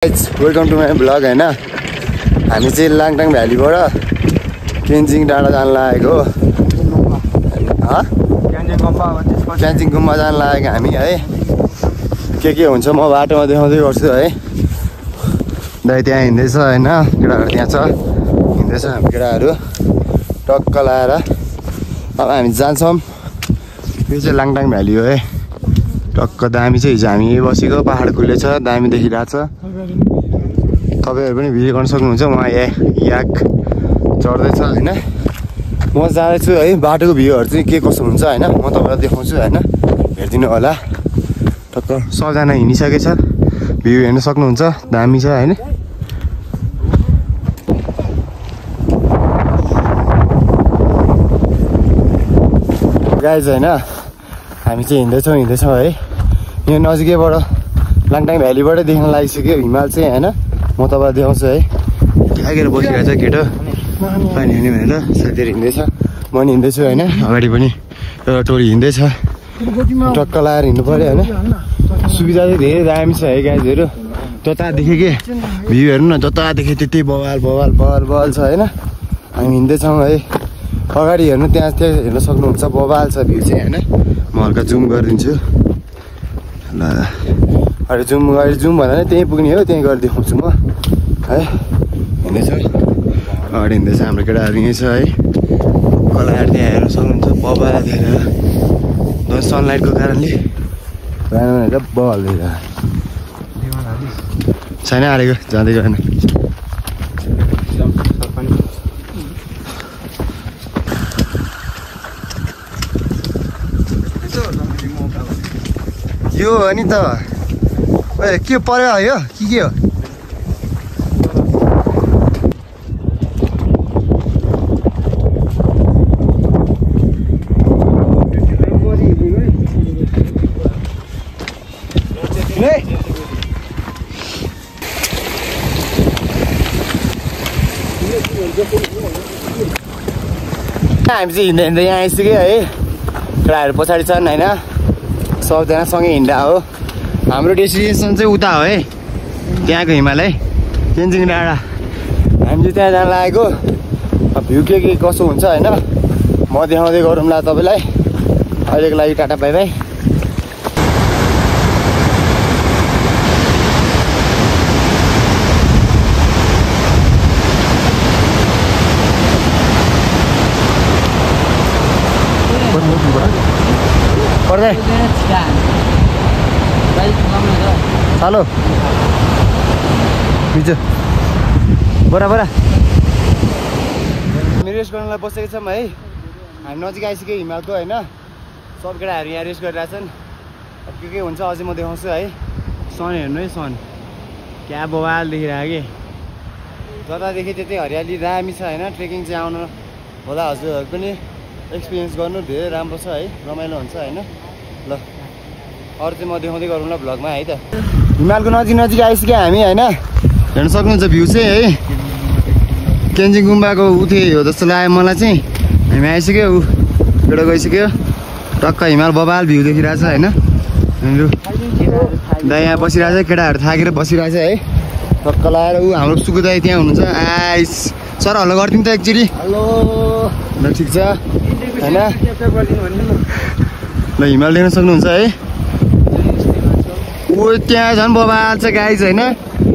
Welcome to my blog होइन। हामी चाहिँ लाङटाङ भ्यालीबाट केन्जिङ डाँडा जान लागेको हो। क्यान्जिङ गुम्बा जान लागेको हामी है। के हुन्छ म बाटोमा देखाउँदै गर्छु है। दाइ त्यहाँ हिँड्दैछ होइन, केटाहरू त्यहाँ छ, हिँड्दैछ हामी केटाहरू टक्क लाएर। अब हामी जान्छौँ। यो चाहिँ लाङटाङ भ्याली हो है। टक्क दामी चाहिँ हिजो हामी बसेको पहाड खुल्लेछ, दामी देखिरहेछ। तपाईँहरू पनि भिडियो गर्न सक्नुहुन्छ। उहाँ याक चढ्दैछ होइन, म जाँदैछु है। बाटोको भ्यूहरू चाहिँ के कसो हुन्छ होइन, म तपाईँलाई देखाउँछु होइन, हेरिदिनु होला। टक्क सबजना हिँडिसकेछ, भ्यू हेर्न सक्नुहुन्छ, दामी छ होइन। गाइज होइन, हामी चाहिँ हिँड्दैछौँ है। यो नजिकैबाट लाङटाङ भ्यालीबाट देख्न लागिसक्यो हिमाल चाहिँ होइन। म तपाईँलाई देखाउँछु है। थाकेर बसिरहेको छ केटो, पानी हाने भनेर साथीहरू हिँड्दैछ, म नि हिँड्दैछु होइन। अगाडि पनि एउटा टोली हिँड्दैछ, टक्क लाएर हिँड्नु पऱ्यो होइन। सुविधा चाहिँ धेरै दामी छ है गाइजहरू। जतादेखि के भ्यू हेर्नु न, जतादेखि त्यति बवाल बवाल बवाल बवाल छ होइन। हामी हिँड्दैछौँ है। अगाडि हेर्नु, त्यहाँ हेर्न सक्नुहुन्छ, बवाल छ भ्यू चाहिँ होइन। म हल्का जुम गरिदिन्छु ल। अरे जुम भन्दा नि त्यहीँ पुग्ने हो, त्यहीँ गएर देखाउँछु म है। हिँड्दैछ अगाडि, हिँड्दैछ हाम्रो केटाहरू यहीँ छ है। कलाहरू त्यहाँ हेर्न सक्नुहुन्छ, बवाल देखेर सनलाइटको कारणले भनेर बवाल देखेर छैन हालेको, जाँदै गएन। यो हो नि त, के पर्यो यो के हो? हामी चाहिँ हिँड्दै यहाँ आइसक्यो है। केटाहरू पछाडि छन् होइन, सबजना सँगै हिँड्दा हो। हाम्रो डेस्टिनेसन चाहिँ उता हो है, त्यहाँको हिमाल है, केन्जिङ डाँडा। हामी चाहिँ त्यहाँ जान लागेको। भ्यू के कसो हुन्छ होइन, म देखाउँदै गरौँला तपाईँलाई। अहिलेको लागि टाटा बाई बाई। पर्दै हेलो हिजो बराबर हामी रेस्ट गर्नलाई बसेको छौँ है। हामी नजिक आइसक्यो हिमालको होइन। सब केटाहरू यहाँ रेस्ट गरिरहेछन्। अब के हुन्छ अझै म देखाउँछु है। सन हेर्नु है, सन क्या बवाल देखिरहेको कि। जतादेखि त्यति हरियाली दामी छ होइन। ट्रेकिङ चाहिँ आउनु होला, हजुरहरू पनि एक्सपिरियन्स गर्नु धेरै राम्रो छ है, रमाइलो हुन्छ होइन। ल अरू चाहिँ म देखाउँदै गरौँला भ्लगमा है त। हिमालको नजिक आइसक्यो हामी होइन। हेर्न सक्नुहुन्छ भ्यू चाहिँ है। केन्जिङ गुम्बाको उठे हो जस्तो लाग्यो मलाई चाहिँ। हामी आइसक्यो, एउटा गइसक्यो, टक्क हिमाल बवाल भ्यू देखिरहेछ होइन। दाइ यहाँ बसिरहेछ, केटाहरू थाकेर बसिरहेछ है। टक्क लगाएर हाम्रो सुकु दाइ त्यहाँ हुनुहुन्छ। आइस सर हल्लो गरिदिउँ त एकचोटि। हेलो ल ठिक छ होइन। ल हिमाल देख्न सक्नुहुन्छ है। ऊ त्यहाँ झन् बवाल छ गाइज होइन।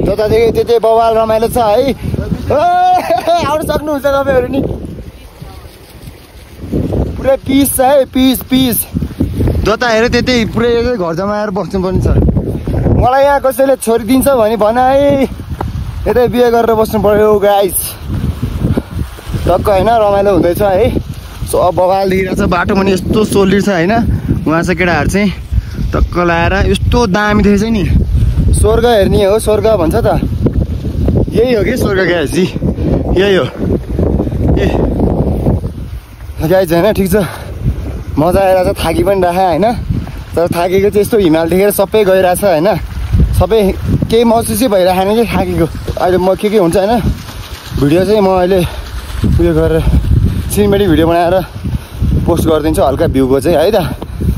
जतादेखि त्यतै बवाल रमाइलो छ है। आउनु सक्नुहुन्छ तपाईँहरू नि। पुरै पिस छ है, पिस। जता हेऱ्यो त्यतै पुरै घर जमाएर बस्नुपर्ने छ। मलाई यहाँ कसैले छोरी दिन्छ भने भन है, यतै बिहे गरेर बस्नु पर्यो गाइज। टक्क होइन, रमाइलो हुँदैछ है। सब बवाल देखिरहेछ। बाटो पनि यस्तो सोलिड छ होइन। उहाँ चाहिँ केटाहरू चाहिँ टक्क लाएर यस्तो दामी देखेछ नि। स्वर्ग हेर्ने हो, स्वर्ग भन्छ त, यही हो कि स्वर्ग गाइज, यही हो ए गाइज होइन। ठिक छ, मजा आइरहेछ। थाकी पनि राखेँ होइन, तर थाकेको चाहिँ यस्तो हिमाल देखेर सबै गइरहेछ होइन। सबै केही महसुसै भइरहेन कि थाकेको। अहिले म के हुन्छ होइन, भिडियो चाहिँ म अहिले उयो गरेर सिनेमेटिक भिडियो बनाएर पोस्ट गरिदिन्छु हल्का भ्यूको चाहिँ है त।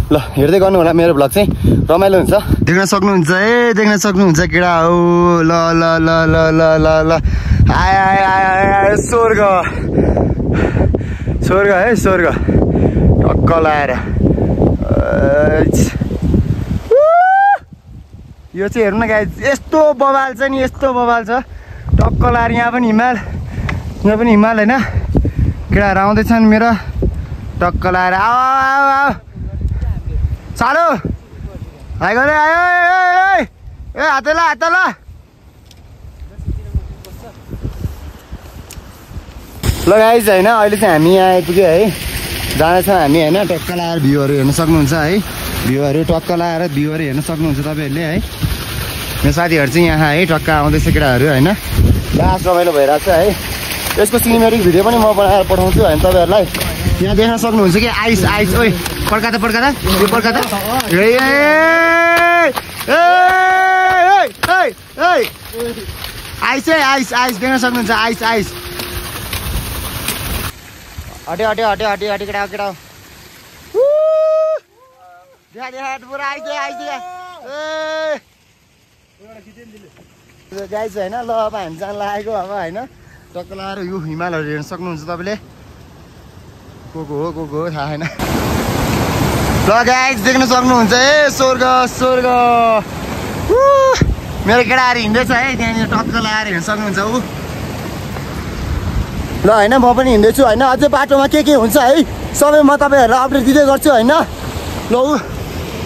ल हेर्दै गर्नु होला मेरो भ्लग चाहिँ रमाइलो हुन्छ देख्न सक्नुहुन्छ है देख्न सक्नुहुन्छ केटा हो ल ल ल ल ल ल ल आय स्वर्ग स्वर्ग है स्वर्ग टक्क लाएर यो चाहिँ हेर्नु न गाइस यस्तो बवाल छ नि यस्तो बवाल छ टक्क लाएर यहाँ पनि हिमाल होइन केटाहरू आउँदैछन् मेरो टक्क लाएर आऊ सालो आयो आयो ए हात ल ल गाइस होइन अहिले चाहिँ हामी यहाँ आइपुग्यो है जाँदैछौँ हामी होइन टक्क लाएर भ्यूहरू हेर्न सक्नुहुन्छ है भ्यूहरू टक्क लाएर भ्यूहरू हेर्न सक्नुहुन्छ तपाईँहरूले है मेरो साथीहरू चाहिँ यहाँ है टक्क आउँदैछ केटाहरू होइन लास्ट रमाइलो भइरहेको छ है यसको सिनेमेटिक भिडियो पनि म बनाएर पठाउँछु होइन तपाईँहरूलाई यहाँ देख्न सक्नुहुन्छ कि आइस ओइ पड्का त यो पड्का त आइस देख्न सक्नुहुन्छ आइस हटे केटा देखा पुरा आइस गाइस होइन ल अब हामी जान लागेको अब होइन टक्क लाएर यो हिमालहरू हेर्न सक्नुहुन्छ तपाईँले को हो थाहा छैन ल गाइस देख्न सक्नुहुन्छ है स्वर्ग मेरो केटाहरू हिँड्दैछ है त्यहाँनिर टक्क लाएर हेर्न सक्नुहुन्छ ऊ ल होइन म पनि हिँड्दैछु होइन अझै बाटोमा के हुन्छ है सबै म तपाईँहरूलाई अपडेट दिँदै गर्छु होइन ल ऊ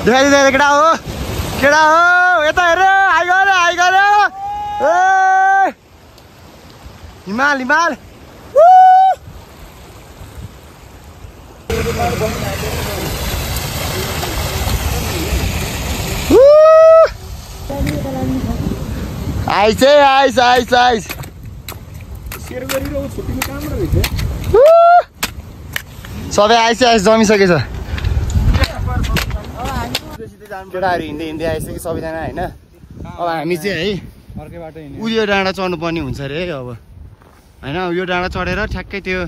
देखाइदिँदैन केटा हो यता हेर आइगर हिमाल आइस सबै आइस जमिसकेछ केटाहरू हिँड्दै आइसक्यो सबैजना होइन अब हामी चाहिँ है उयो डाँडा चढ्नु पर्ने हुन्छ अरे है अब होइन यो डाँडा चढेर ठ्याक्कै त्यो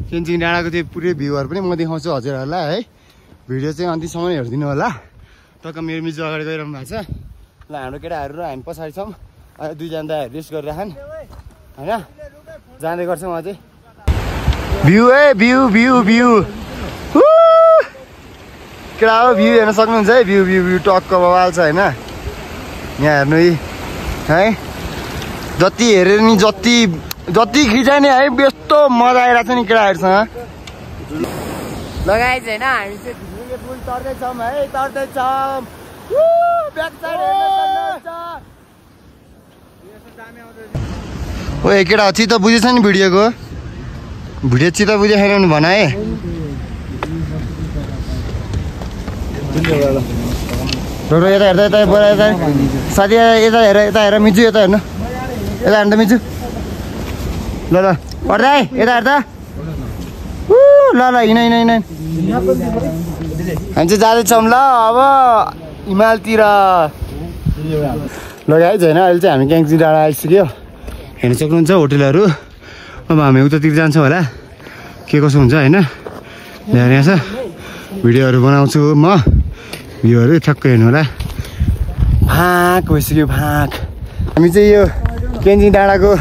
केन्जिङ डाँडाको त्यो पुरै भ्यूहरू पनि म देखाउँछु हजुरहरूलाई है भिडियो चाहिँ अन्तिमसम्म हेरिदिनु होला टक्क मेरो मिजो अगाडि गइरहनु भएको छ ल हाम्रो केटाहरू र हामी पछाडि छौँ दुईजना दाइहरू रेस्ट गरिराखन् होइन जाँदै गर्छौँ अझै भ्यू केटा हो भ्यू हेर्न सक्नुहुन्छ है भ्यू टक्क बवाल छ होइन यहाँ हेर्नु है जति हेरेर नि जति खिचाउने है यस्तो मजा आइरहेको छ नि केटाहरूसँग लगाइ होइन हामी चाहिँ ढुङ्गे पुल तर्दैछौँ ओ केटा चित्त बुझेछ नि भिडियोको चित्त बुझे छैन भने भन है यता हेर्दा यता साथी यता हेर मिजु यता हेर्नु यता हेर्नु त मिजु ल पढ्दा है यता हेर्दा ल हिँड हामी चाहिँ जाँदैछौँ ल अब हिमालतिर लगाइ छैन अहिले चाहिँ हामी क्याङ्सी डाँडा आइसक्यो हेर्न सक्नुहुन्छ होटेलहरू अब हामी उतातिर जान्छौँ होला के कसो हुन्छ होइन यहाँ छ भिडियोहरू बनाउँछु म भ्यूहरू ठ्याक्कै हेर्नु होला फाँक भइसक्यो हामी चाहिँ यो केन्जिङ डाँडाको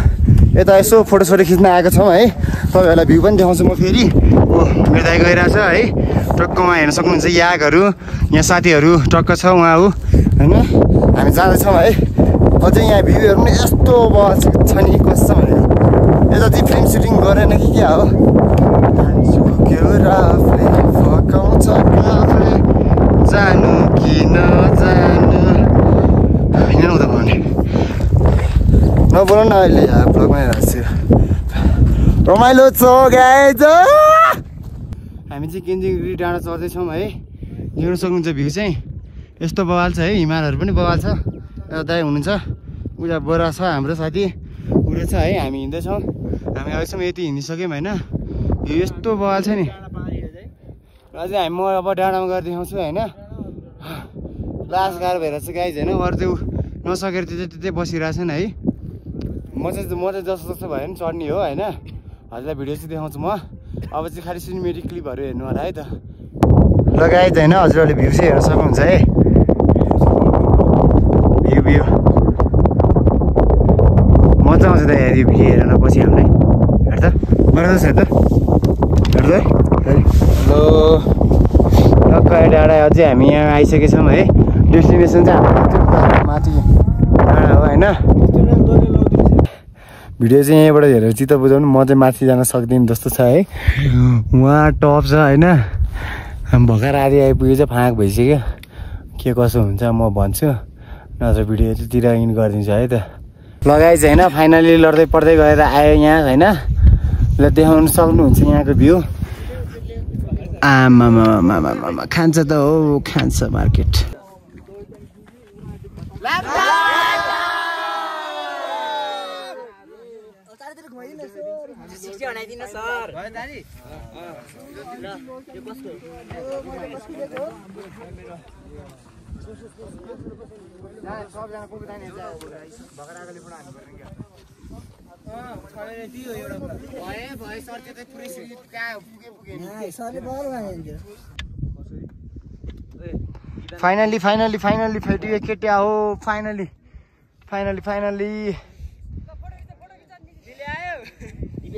यता यसो फोटोसोटो खिच्न आएको छौँ है तपाईँहरूलाई भ्यू पनि देखाउँछु म फेरि मेरो दाइ गइरहेछ है टक्क उहाँ हेर्न सक्नुहुन्छ यागहरू यहाँ साथीहरू टक्क छ उहाँ हो होइन हामी जाँदैछौँ है अझै यहाँ भ्यूहरू पनि यस्तो छ नि कस्तो भनेर यता चाहिँ फिल्म सुटिङ गरेन कि क्या हो जानु कि नजानु होइन त भने नबोल न अहिले यहाँ ब्लगमा हेर्छु रमाइलो छ गाइज हामी चाहिँ केन्जिङ डाँडा चढ्दैछौँ है हेर्न सक्नुहुन्छ भ्यू चाहिँ यस्तो बवाल छ है हिमालहरू पनि बवाल छ एउटा दाइ हुनुहुन्छ उता बोरा छ हाम्रो साथी उयो छ है हामी हिँड्दैछौँ हामी अहिलेसम्म यति हिँडिसक्यौँ होइन यो यस्तो बवाल छ नि अझै हामी म अब डाँडामा गएर देखाउँछु होइन लास्ट गाह्रो भएर चाहिँ गाइज होइन अरू त्यो नसकेर त्यतै बसिरहेछन् है म चाहिँ जस्तो भयो नि चढ्ने हो होइन हजुरलाई भिडियो चाहिँ देखाउँछु म अब चाहिँ खालि सिनेमेटिक क्लिपहरू हेर्नु होला है त लगायत होइन हजुरहरूले भ्यू चाहिँ हेर्न सक्नुहुन्छ है भ्यू मजा आउँछ त यार यो भ्यू हेरेर पछि हामीलाई हेर त बनाउँछ हेर त हेर त हेलो टक्कै डाँडा अझै हामी यहाँ आइसकेछौँ है डेस्टिनेसन चाहिँ हाम्रो माथि डाँडा हो होइन भिडियो चाहिँ यहीँबाट हेरेर चित्त बुझाउनु म चाहिँ माथि जान सक्दिनँ जस्तो छ है उहाँ टप छ होइन भर्खर आधी आइपुगेछ फाँक भइसक्यो के कसो हुन्छ म भन्छु नत्र भिडियो त्यतिर इन गरिदिन्छु है त लगाइ चाहिँ होइन फाइनली लड्दै पढ्दै गएर आयो यहाँ होइन ल देखाउनु सक्नुहुन्छ यहाँको भ्यू आमा खान्छ त हो खान्छ मार्केट फाइनली फेटियो केटी हो फाइनली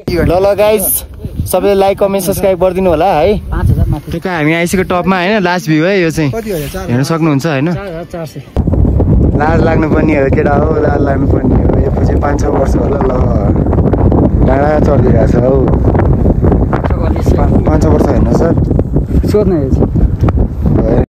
ल गाइस सबैले लाइक कमेन्ट सब्सक्राइब गरिदिनु होला है ठिकै हामी आइसक्यो टपमा होइन लास्ट भ्यू है यो चाहिँ हेर्न सक्नुहुन्छ होइन लाज लाग्नुपर्ने हो केटा हो लाज लाग्नुपर्ने हो यो पछि 5-6 वर्ष होला ल डाँडा चढिरहेको छ हौ 5-6 वर्ष होइन सर सोध्नु